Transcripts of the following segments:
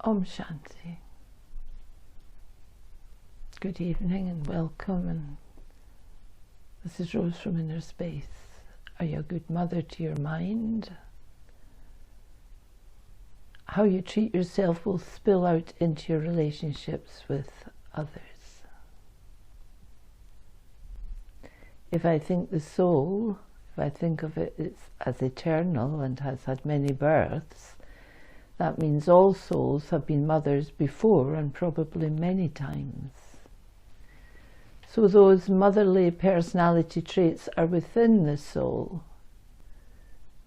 Om Shanti. Good evening and welcome, and this is Rose from Inner Space. Are you a good mother to your mind? How you treat yourself will spill out into your relationships with others. If I think the soul, if I think of it as eternal and has had many births, that means all souls have been mothers before, and probably many times. So those motherly personality traits are within the soul,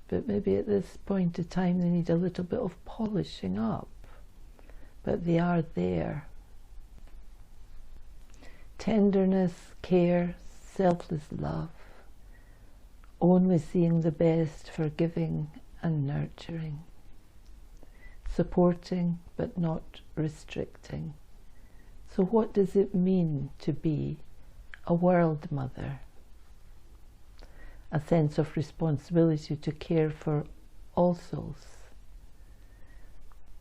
but maybe at this point of time they need a little bit of polishing up, but they are there. Tenderness, care, selfless love, only seeing the best, forgiving and nurturing. Supporting but not restricting. So what does it mean to be a world mother? A sense of responsibility to care for all souls.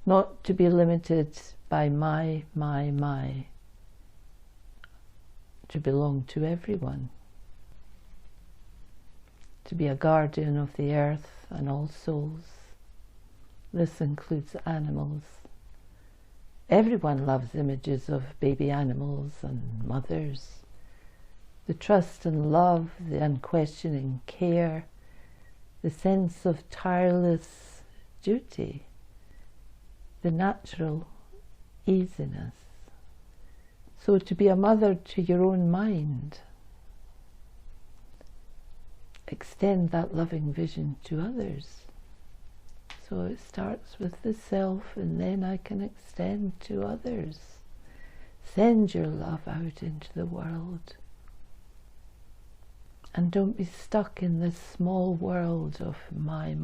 Not to be limited by my, to belong to everyone. To be a guardian of the earth and all souls. This includes animals. Everyone loves images of baby animals and mothers. The trust and love, the unquestioning care, the sense of tireless duty, the natural easiness. So to be a mother to your own mind, extend that loving vision to others. So it starts with the self, and then I can extend to others. Send your love out into the world. And don't be stuck in this small world of my.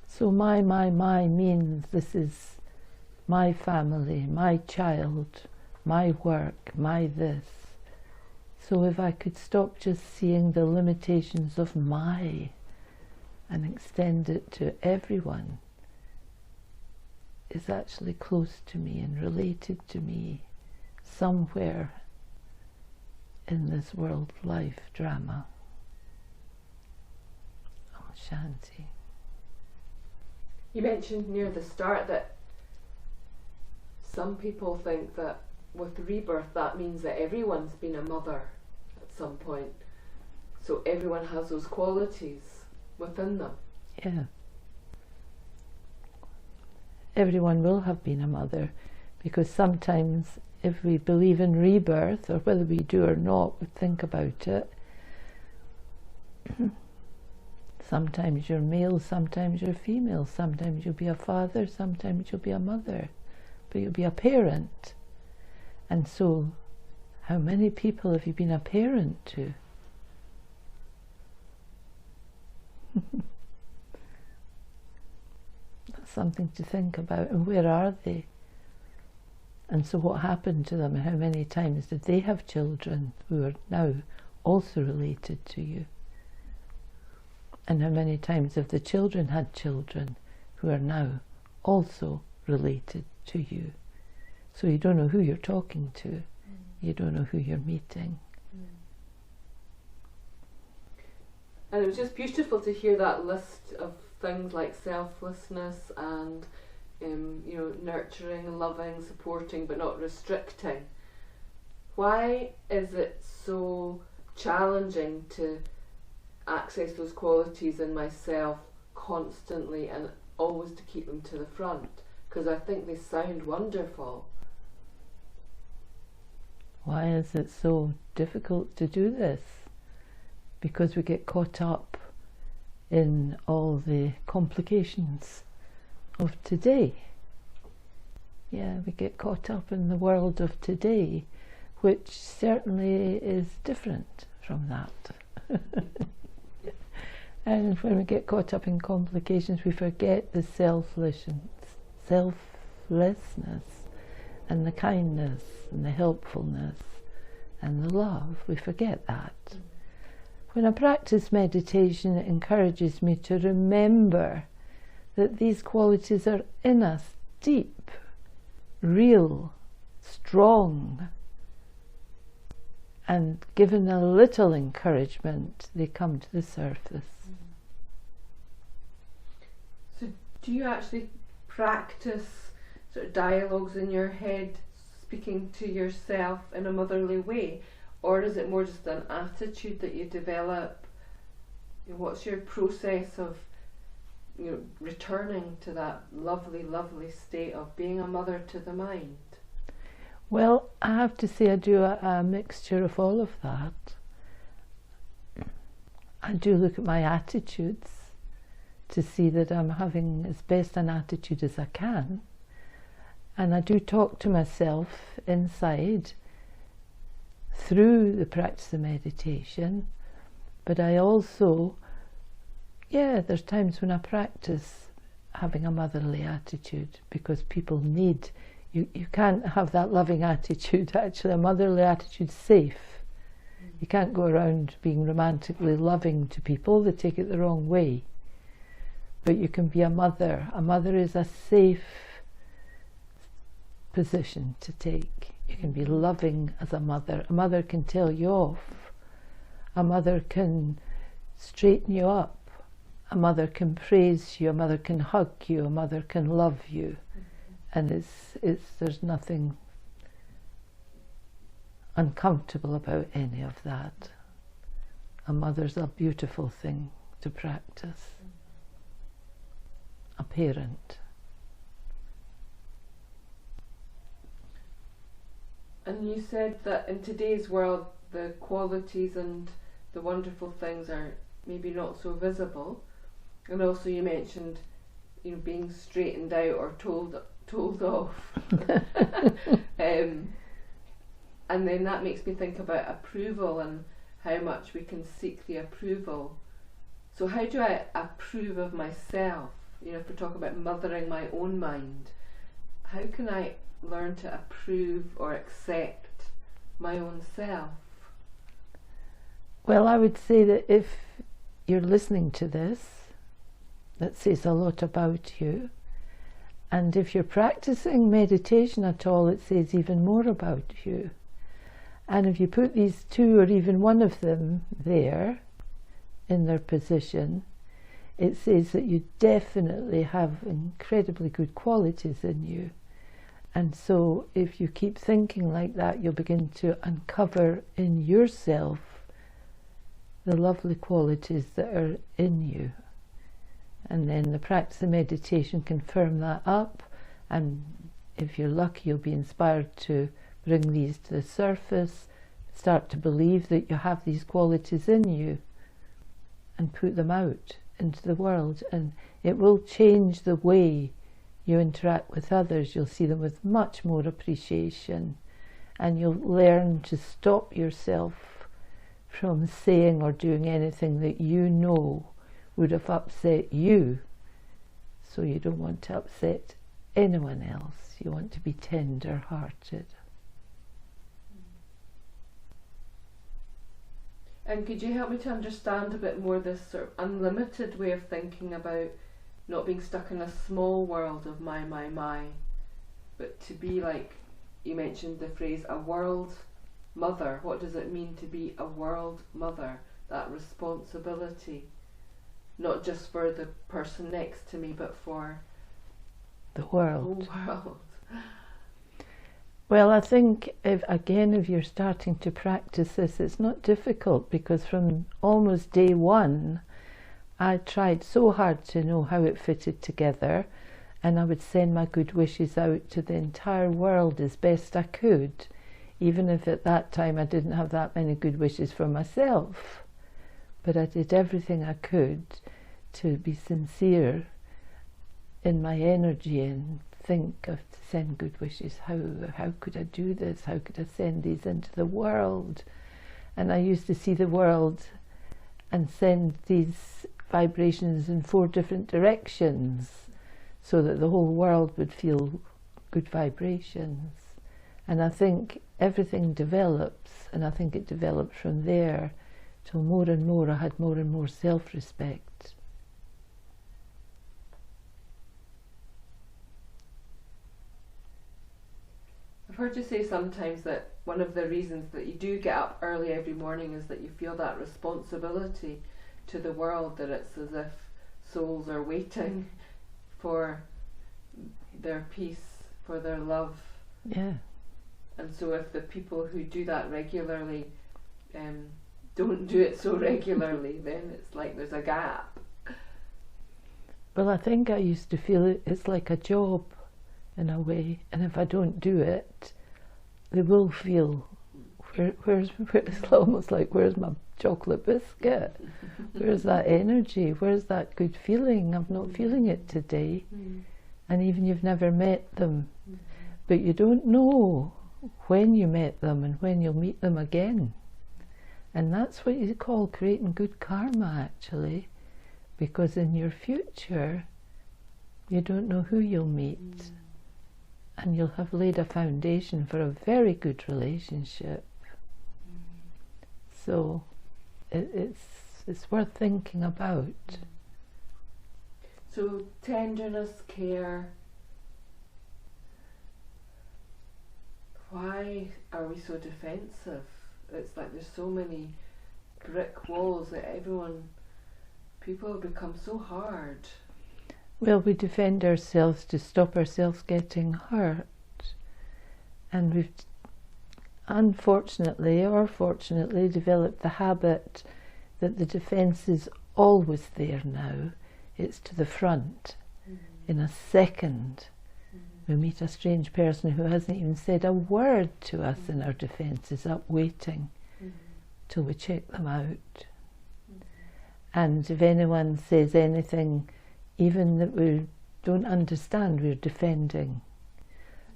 So my means this is my family, my child, my work, my this. So if I could stop just seeing the limitations of my and extend it to everyone, is actually close to me and related to me somewhere in this world life drama. Oh, Shanti. You mentioned near the start that some people think that with rebirth that means that everyone's been a mother at some point. So everyone has those qualities within them. Yeah. Everyone will have been a mother, because sometimes if we believe in rebirth, or whether we do or not, we think about it, sometimes you're male, sometimes you're female, sometimes you'll be a father, sometimes you'll be a mother, but you'll be a parent. And so, how many people have you been a parent to? That's something to think about. And where are they? And so what happened to them? How many times did they have children who are now also related to you? And how many times have the children had children who are now also related to you? So you don't know who you're talking to. You don't know who you're meeting. And it was just beautiful to hear that list of things like selflessness and nurturing, loving, supporting, but not restricting. Why is it so challenging to access those qualities in myself constantly and always to keep them to the front? Because I think they sound wonderful. Why is it so difficult to do this? Because we get caught up in all the complications of today. Yeah, we get caught up in the world of today, which certainly is different from that. And when we get caught up in complications, we forget the selflessness and the kindness and the helpfulness and the love. We forget that. when I practice meditation, it encourages me to remember that these qualities are in us, deep, real, strong, and given a little encouragement, they come to the surface. So do you actually practice sort of dialogues in your head, speaking to yourself in a motherly way, or is it more just an attitude that you develop? What's your process of returning to that lovely, lovely state of being a mother to the mind? Well, I have to say I do a mixture of all of that. I do look at my attitudes to see that I'm having as best an attitude as I can. And I do talk to myself inside through the practice of meditation. But I also, there's times when I practice having a motherly attitude, because people need, you can't have that loving attitude. Actually, a motherly attitude's safe. You can't go around being romantically loving to people, they take it the wrong way. But you can be a mother. A mother is a safe position to take. You can be loving as a mother. A mother can tell you off. A mother can straighten you up. A mother can praise you. A mother can hug you. A mother can love you. And there's nothing uncomfortable about any of that. A mother's a beautiful thing to practice. A parent. And you said that in today's world the qualities and the wonderful things are maybe not so visible, and also you mentioned being straightened out or told off. And then that makes me think about approval and how much we can seek the approval. So how do I approve of myself? If we talk about mothering my own mind, how can I learn to approve or accept my own self? Well, I would say that if you're listening to this, that says a lot about you. And if you're practicing meditation at all, it says even more about you. And if you put these two or even one of them there in their position, it says that you definitely have incredibly good qualities in you. And so if you keep thinking like that, you'll begin to uncover in yourself the lovely qualities that are in you. And then the practice of meditation can firm that up, and if you're lucky, you'll be inspired to bring these to the surface, start to believe that you have these qualities in you, and put them out into the world, and it will change the way you interact with others. You'll see them with much more appreciation, and you'll learn to stop yourself from saying or doing anything that you know would have upset you. So you don't want to upset anyone else. You want to be tender-hearted. And could you help me to understand a bit more this sort of unlimited way of thinking about not being stuck in a small world of my, but to be, like you mentioned the phrase, a world mother. What does it mean to be a world mother? That responsibility, not just for the person next to me, but for the world. The whole world. Well, I think if you're starting to practice this, it's not difficult, because from almost day one I tried so hard to know how it fitted together, and I would send my good wishes out to the entire world as best I could, even if at that time I didn't have that many good wishes for myself. But I did everything I could to be sincere in my energy and think of to send good wishes. How could I do this? How could I send these into the world? And I used to see the world and send these vibrations in 4 different directions so that the whole world would feel good vibrations. And I think everything develops, and I think it developed from there till more and more I had more and more self-respect. I've heard you say sometimes that one of the reasons that you do get up early every morning is that you feel that responsibility to the world, that it's as if souls are waiting for their peace, for their love. Yeah. And so if the people who do that regularly don't do it so regularly, then it's like there's a gap. Well, I think I used to feel it's like a job in a way, and if I don't do it, they will feel, it's almost like, where's my chocolate biscuit? Where's that energy? Where's that good feeling? I'm not feeling it today. And even you've never met them, but you don't know when you met them and when you'll meet them again. And that's what you call creating good karma, actually, because in your future you don't know who you'll meet, and you'll have laid a foundation for a very good relationship. So it's worth thinking about. So tenderness, care, why are we so defensive? It's like there's so many brick walls that people have become so hard. Well, we defend ourselves to stop ourselves getting hurt, and we've unfortunately or fortunately developed the habit that the defence is always there now. It's to the front. In a second we meet a strange person who hasn't even said a word to us, and our defence is up waiting till we check them out. And if anyone says anything even that we don't understand, we're defending.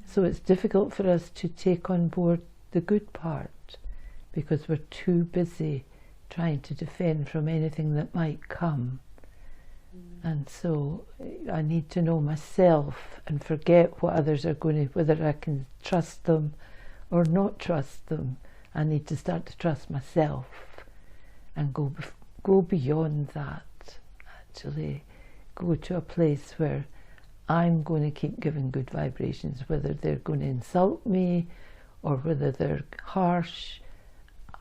So it's difficult for us to take on board the good part, because we're too busy trying to defend from anything that might come. And so I need to know myself and forget what others are going to, whether I can trust them or not trust them. I need to start to trust myself and go beyond that, actually. Go to a place where I'm going to keep giving good vibrations, whether they're going to insult me or whether they're harsh.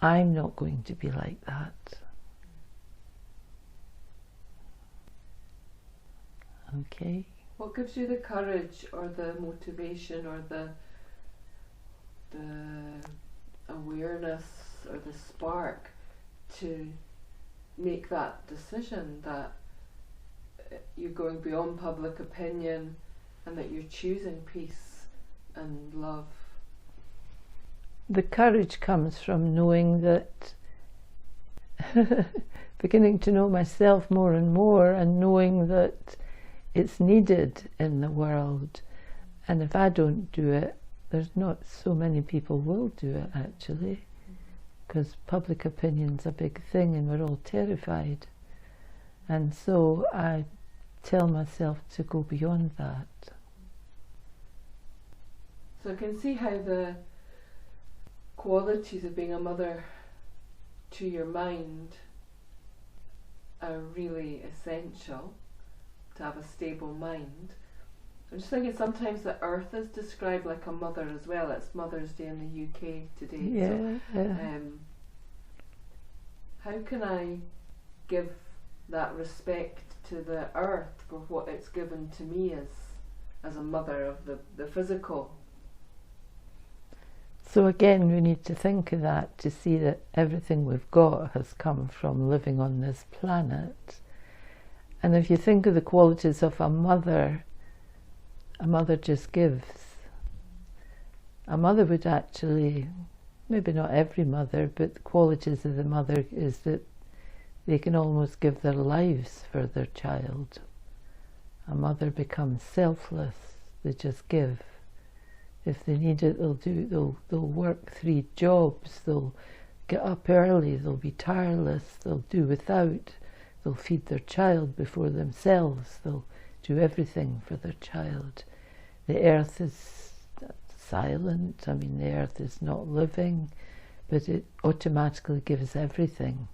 I'm not going to be like that. Okay. What gives you the courage or the motivation or the awareness or the spark to make that decision that you're going beyond public opinion and that you're choosing peace and love? The courage comes from knowing that beginning to know myself more and more, and knowing that it's needed in the world, and if I don't do it, there's not so many people will do it, actually, because public opinion's a big thing and we're all terrified. And so I tell myself to go beyond that. So I can see how the qualities of being a mother to your mind are really essential to have a stable mind. I'm just thinking sometimes the earth is described like a mother as well. It's Mother's Day in the UK today. Yeah, so, yeah. How can I give that respect to the earth for what it's given to me as a mother of the physical? So again, we need to think of that, to see that everything we've got has come from living on this planet. And if you think of the qualities of a mother just gives. A mother would actually, maybe not every mother, but the qualities of the mother is that they can almost give their lives for their child. A mother becomes selfless. They just give. If they need it, they'll work 3 jobs, they'll get up early, they'll be tireless, they'll do without, they'll feed their child before themselves, they'll do everything for their child. The earth is silent, I mean the earth is not living, but it automatically gives everything.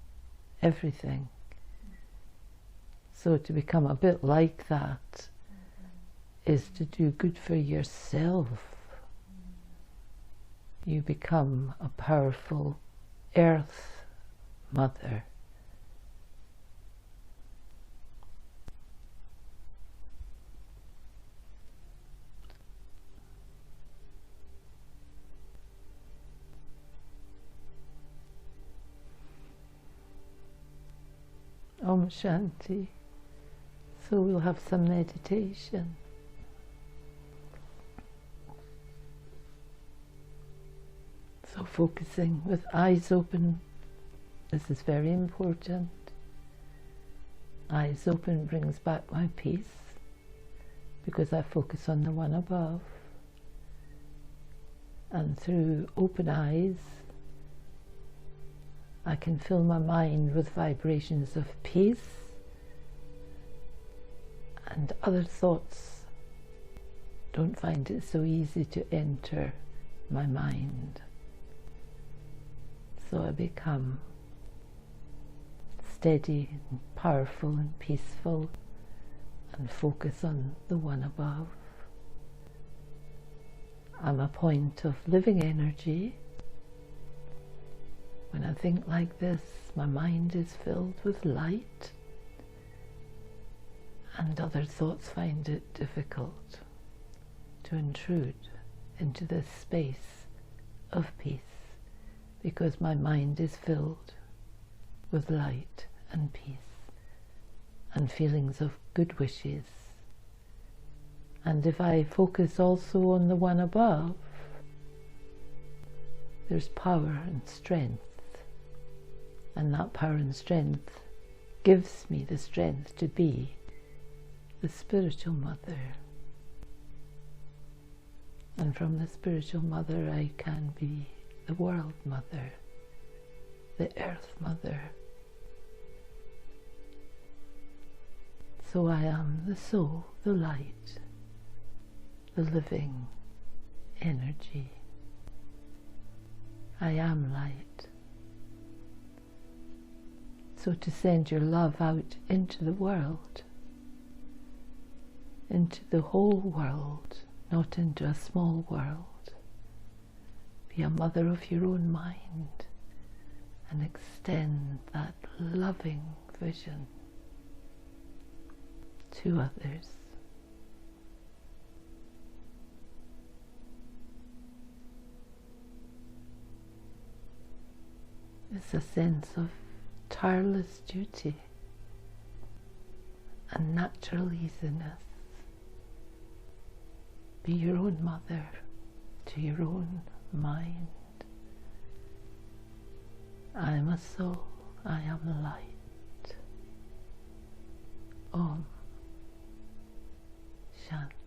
everything. So to become a bit like that is to do good for yourself. You become a powerful Earth Mother. Om Shanti. So we'll have some meditation. So focusing with eyes open, this is very important. Eyes open brings back my peace because I focus on the one above. And through open eyes, I can fill my mind with vibrations of peace, and other thoughts don't find it so easy to enter my mind. So I become steady and powerful and peaceful and focus on the one above. I'm a point of living energy. When I think like this, my mind is filled with light, and other thoughts find it difficult to intrude into this space of peace, because my mind is filled with light and peace and feelings of good wishes. And if I focus also on the one above, there's power and strength, and that power and strength gives me the strength to be the spiritual mother. And from the spiritual mother I can be the world mother, the earth mother. So I am the soul, the light, the living energy. I am light. So to send your love out into the world, into the whole world, not into a small world. Be a mother of your own mind and extend that loving vision to others. It's a sense of tireless duty and natural easiness. Be your own mother to your own mind. I am a soul, I am light. Om Shanti.